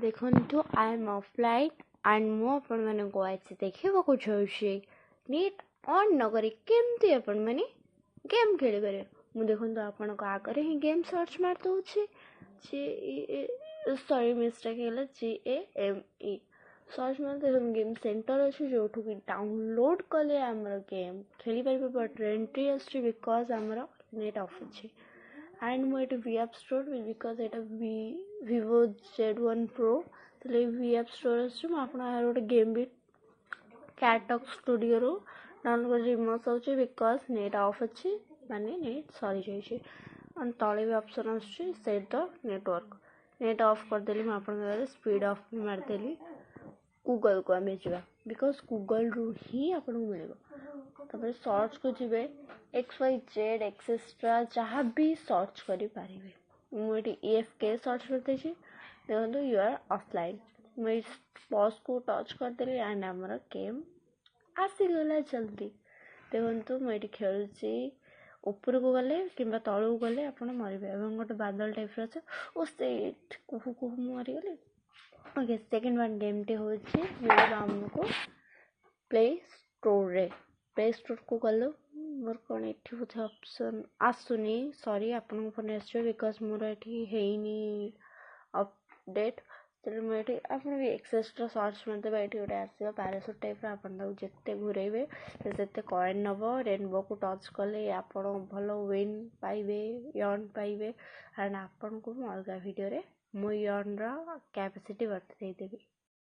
देखो I am offline and मु आपण माने को आज देखिबा चाहूँ नेट ऑन न करी केमती आपण माने गेम खेली पारे। मु देखो आपण को आगे ही गेम सर्च मार दूची सॉरी मिस्टेक है GAME सर्च मार दे गेम सेंटर अच्छे जो कि डाउनलोड कले आमर गेम खेली पारे बट एंट्री आछी बिकॉज आमर नेट ऑफ अच्छे एंड मुझे वी एप स्टोर बिकज ये Vivo Z1 Pro V app store आपड़ गोटे गेम भी कैटॉक स्टूडियो रू डाउनलोड कर मस हो बिकज नेट ऑफ अच्छी माने नेट सरी जाइए तले भी ऑप्शन आसुची set the network net off करदेली मुझे स्पीड ऑफ भी मारदेली गूगल को आम जा बिकज गूगल रू ही आपको मिल सर्च को जी XYZ एक्सेट्रा जहाँ भी सर्च करें मुझे EFK सर्च करते देखो यू आर ऑफलाइन मुझे पॉज को टच करदेली एंड आमर गेम आसीगला जल्दी देखो मुझे खेलुची ऊपर को गले कि तलू को गले आप मरबे गोटे बादल टाइप अच्छे से कुहू कुहू मरीगली। ओके सेकेंड वन गेम टे हूँ आमको प्ले स्टोर को गलु मोर कौन ये बोधे ऑप्शन आसुनी सॉरी आपन फोन आस बिकज मोर ये अपडेट मुझे आप भी एक्सेसटा सर्च मारदे ये गोटे आसो पैरासूट टाइप जिते घूरेबे से कॉइन नब रेनबो को टच कले आप भल विन पाइबे यर्न पाइबे एंड आपन को अलग वीडियो रे मु यर्न कैपेसिटी बता देदेवी।